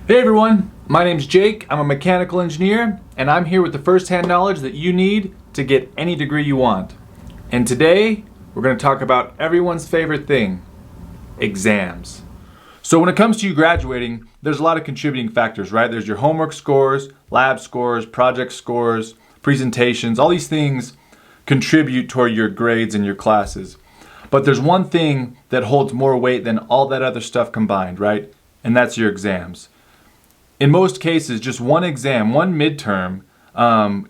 Hey everyone, my name's Jake. I'm a mechanical engineer, and I'm here with the first-hand knowledge that you need to get any degree you want. And today, we're going to talk about everyone's favorite thing, exams. So when it comes to you graduating, there's a lot of contributing factors, right? There's your homework scores, lab scores, project scores, presentations. All these things contribute toward your grades and your classes. But there's one thing that holds more weight than all that other stuff combined, right? And that's your exams. In most cases, just one exam, one midterm,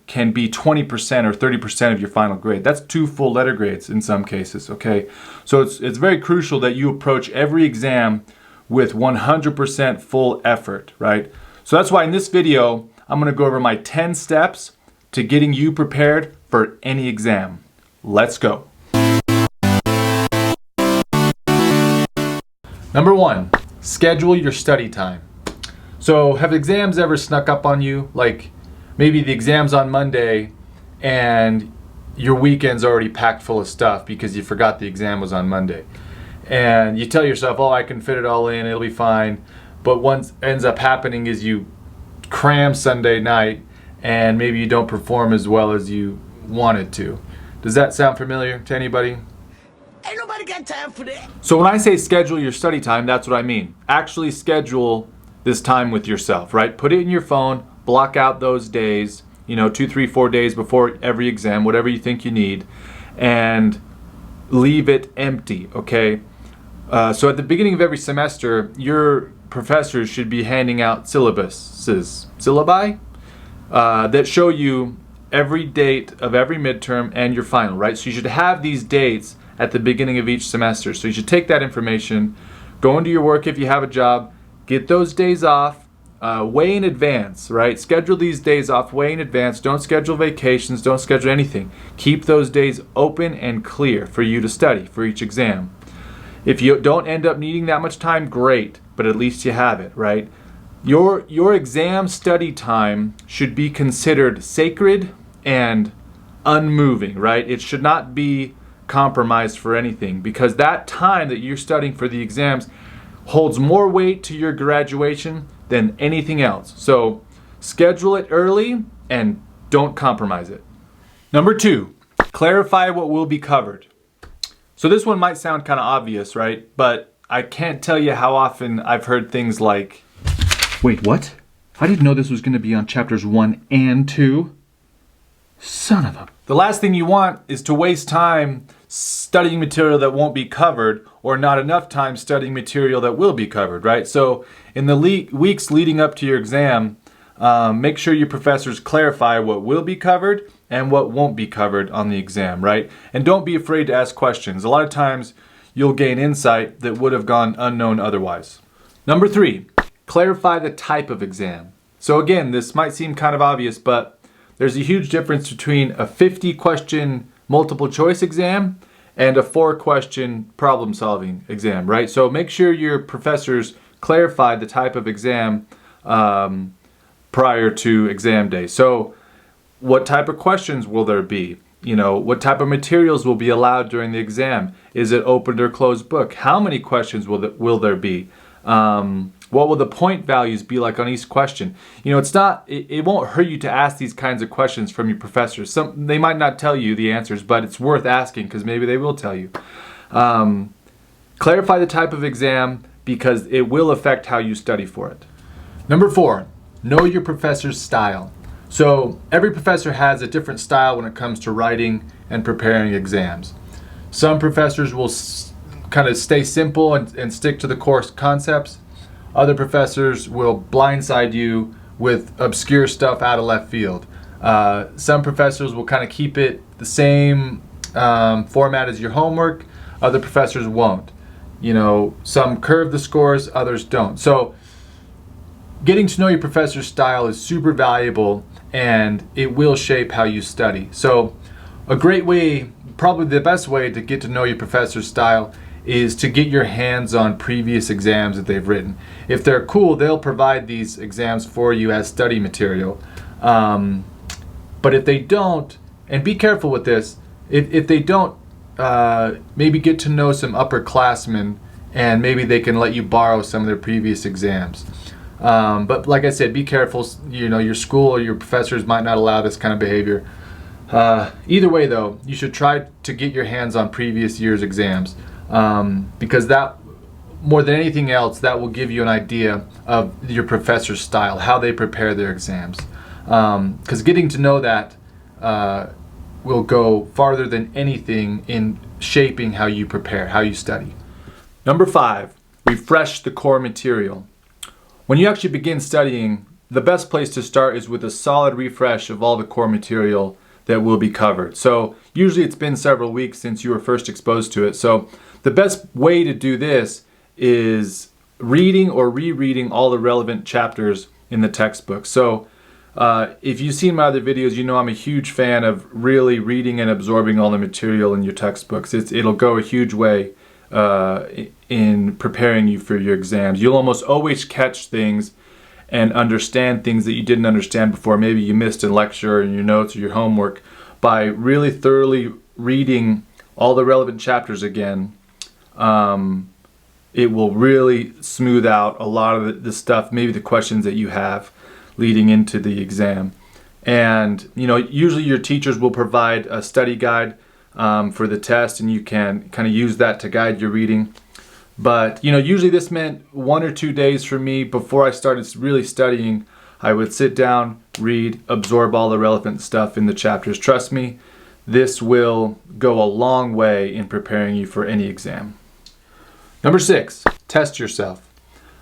can be 20% or 30% of your final grade. That's 2 full letter grades in some cases, okay? So it's very crucial that you approach every exam with 100% full effort, right? So that's why in this video, I'm gonna go over my 10 steps to getting you prepared for any exam. Let's go. Number 1, schedule your study time. So have exams ever snuck up on you? Like maybe the exam's on Monday and your weekend's already packed full of stuff because you forgot the exam was on Monday. And you tell yourself, oh, I can fit it all in, it'll be fine. But what ends up happening is you cram Sunday night and maybe you don't perform as well as you wanted to. Does that sound familiar to anybody? Ain't nobody got time for that. So when I say schedule your study time, that's what I mean. Actually schedule this time with yourself, right? Put it in your phone, block out those days, 2, 3, 4 days before every exam, whatever you think you need, and leave it empty, okay? So at the beginning of every semester, your professors should be handing out syllabi, that show you every date of every midterm and your final, right? So you should have these dates at the beginning of each semester. So you should take that information, go into your work if you have a job, get those days off, way in advance, right? Schedule these days off way in advance. Don't schedule vacations, don't schedule anything. Keep those days open and clear for you to study for each exam. If you don't end up needing that much time, great, but at least you have it, right? Your exam study time should be considered sacred and unmoving, right? It should not be compromised for anything because that time that you're studying for the exams holds more weight to your graduation than anything else. So schedule it early and don't compromise it. Number 2, clarify what will be covered. So this one might sound kind of obvious, right? But I can't tell you how often I've heard things like, wait, what? I didn't know this was going to be on chapters 1 and 2. Son of a... The last thing you want is to waste time studying material that won't be covered or not enough time studying material that will be covered, right? So in the weeks leading up to your exam, make sure your professors clarify what will be covered and what won't be covered on the exam, right? And don't be afraid to ask questions. A lot of times you'll gain insight that would have gone unknown otherwise. Number 3, clarify the type of exam. So again, this might seem kind of obvious, but there's a huge difference between a 50-question multiple choice exam and a 4-question problem solving exam, right? So make sure your professors clarify the type of exam prior to exam day. So what type of questions will there be? What type of materials will be allowed during the exam? Is it open or closed book? How many questions will there be? What will the point values be like on each question? It won't hurt you to ask these kinds of questions from your professors. They might not tell you the answers, but it's worth asking because maybe they will tell you. Clarify the type of exam because it will affect how you study for it. Number 4, know your professor's style. So every professor has a different style when it comes to writing and preparing exams. Some professors will kind of stay simple and stick to the course concepts. Other professors will blindside you with obscure stuff out of left field. Some professors will kind of keep it the same format as your homework. Other professors won't. Some curve the scores, others don't. So getting to know your professor's style is super valuable and it will shape how you study. So a great way, probably the best way to get to know your professor's style is to get your hands on previous exams that they've written. If they're cool, they'll provide these exams for you as study material. But if they don't, and be careful with this, if they don't, maybe get to know some upperclassmen and maybe they can let you borrow some of their previous exams. But like I said, be careful. You know, your school or your professors might not allow this kind of behavior. Either way, though, you should try to get your hands on previous year's exams, because that, more than anything else, that will give you an idea of your professor's style, how they prepare their exams. Because getting to know that will go farther than anything in shaping how you prepare, how you study. Number 5, refresh the core material. When you actually begin studying, the best place to start is with a solid refresh of all the core material that will be covered. So usually it's been several weeks since you were first exposed to it. So the best way to do this is reading or rereading all the relevant chapters in the textbook. So if you've seen my other videos, you know I'm a huge fan of really reading and absorbing all the material in your textbooks. It'll go a huge way in preparing you for your exams. You'll almost always catch things and understand things that you didn't understand before. Maybe you missed a lecture in your notes or your homework by really thoroughly reading all the relevant chapters again. It will really smooth out a lot of the stuff, maybe the questions that you have leading into the exam. And you know, usually your teachers will provide a study guide for the test, and you can kind of use that to guide your reading. But you know, usually this meant 1 or 2 days for me before I started really studying. I would sit down, read, absorb all the relevant stuff in the chapters. Trust me, this will go a long way in preparing you for any exam. Number 6, test yourself.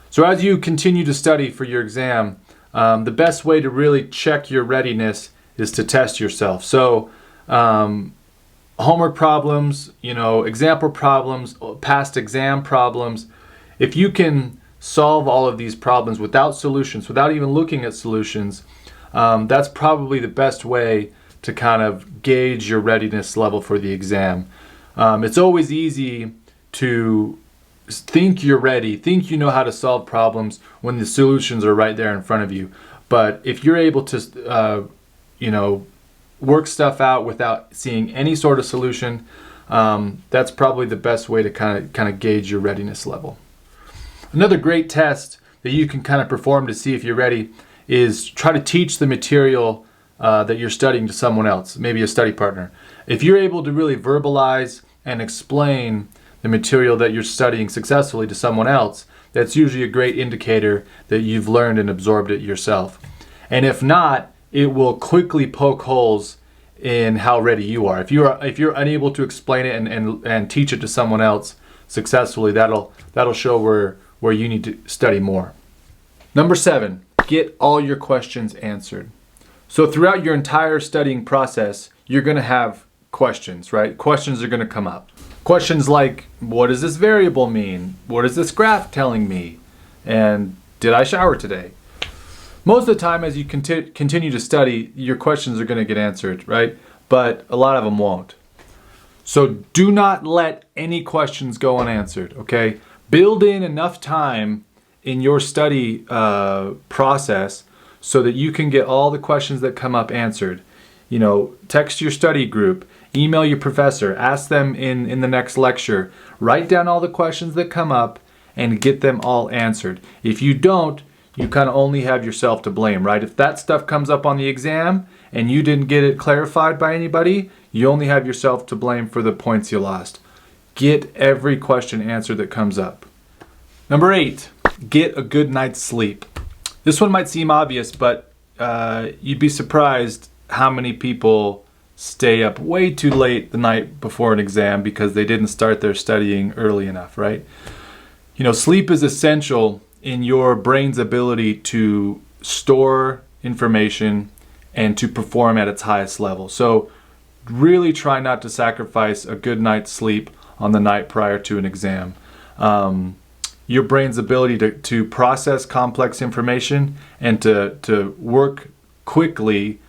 So as you continue to study for your exam, the best way to really check your readiness is to test yourself. So homework problems, you know, example problems, past exam problems, if you can solve all of these problems without solutions, without even looking at solutions, that's probably the best way to kind of gauge your readiness level for the exam. It's always easy to think you're ready, think you know how to solve problems when the solutions are right there in front of you. But if you're able to, you know, work stuff out without seeing any sort of solution, that's probably the best way to kind of gauge your readiness level. Another great test that you can kind of perform to see if you're ready is try to teach the material that you're studying to someone else, maybe a study partner. If you're able to really verbalize and explain the material that you're studying successfully to someone else, that's usually a great indicator that you've learned and absorbed it yourself. And if not, it will quickly poke holes in how ready you are. If you're unable to explain it and teach it to someone else successfully, that'll show where you need to study more. Number 7, get all your questions answered. So throughout your entire studying process, you're going to have questions, right? Questions are going to come up. Questions like, what does this variable mean? What is this graph telling me? And did I shower today? Most of the time as you continue to study, your questions are going to get answered, right? But a lot of them won't. So do not let any questions go unanswered, okay? Build in enough time in your study process so that you can get all the questions that come up answered. You know, text your study group, email your professor, ask them in the next lecture, write down all the questions that come up and get them all answered. If you don't, you kind of only have yourself to blame, right? If that stuff comes up on the exam and you didn't get it clarified by anybody, you only have yourself to blame for the points you lost. Get every question answered that comes up. Number 8, get a good night's sleep. This one might seem obvious, but you'd be surprised how many people stay up way too late the night before an exam because they didn't start their studying early enough, right? You know, sleep is essential in your brain's ability to store information and to perform at its highest level. So really try not to sacrifice a good night's sleep on the night prior to an exam. Your brain's ability to process complex information and to work quickly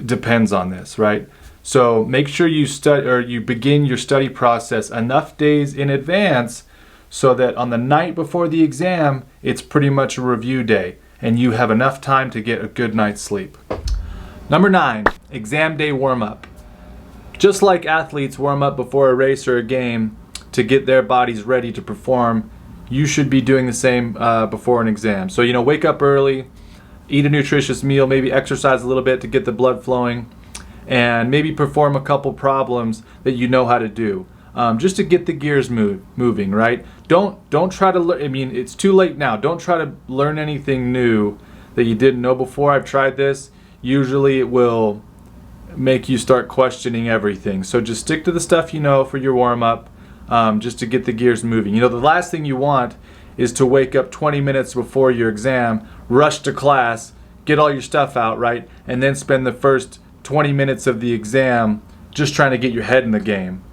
depends on this, right? So make sure you begin your study process enough days in advance so that on the night before the exam, it's pretty much a review day and you have enough time to get a good night's sleep. Number 9, exam day warm-up. Just like athletes warm up before a race or a game to get their bodies ready to perform, you should be doing the same before an exam. So, wake up early, eat a nutritious meal, maybe exercise a little bit to get the blood flowing, and maybe perform a couple problems that you know how to do, just to get the gears moving, right? Don't try to learn. I mean, it's too late now. Don't try to learn anything new that you didn't know before. I've tried this. Usually it will make you start questioning everything. So just stick to the stuff you know for your warm-up, just to get the gears moving. The last thing you want is to wake up 20 minutes before your exam, rush to class, get all your stuff out, right? And then spend the first 20 minutes of the exam just trying to get your head in the game.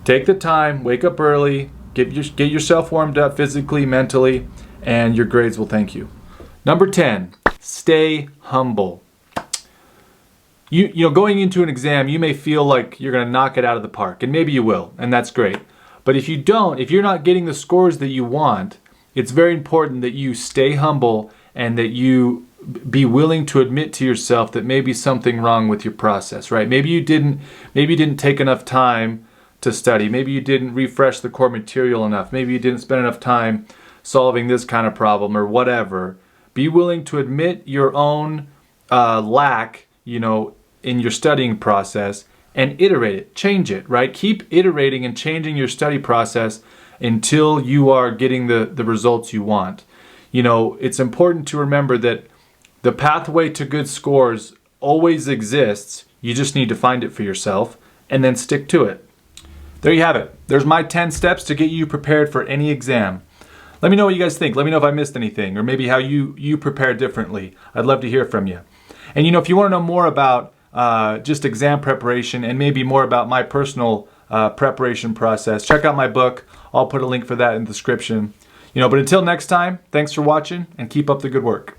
Take the time, wake up early, get yourself warmed up physically, mentally, and your grades will thank you. Number 10, stay humble. Going into an exam, you may feel like you're going to knock it out of the park, and maybe you will, and that's great. But if you're not getting the scores that you want, it's very important that you stay humble and that you be willing to admit to yourself that maybe something wrong with your process, right? Maybe you didn't take enough time to study. Maybe you didn't refresh the core material enough. Maybe you didn't spend enough time solving this kind of problem or whatever. Be willing to admit your own lack, in your studying process, and iterate it, change it, right? Keep iterating and changing your study process until you are getting the results you want. It's important to remember that the pathway to good scores always exists. You just need to find it for yourself and then stick to it. There you have it. There's my 10 steps to get you prepared for any exam. Let me know what you guys think. Let me know if I missed anything or maybe how you prepare differently. I'd love to hear from you. And if you want to know more about just exam preparation and maybe more about my personal preparation process, check out my book. I'll put a link for that in the description. But until next time, thanks for watching and keep up the good work.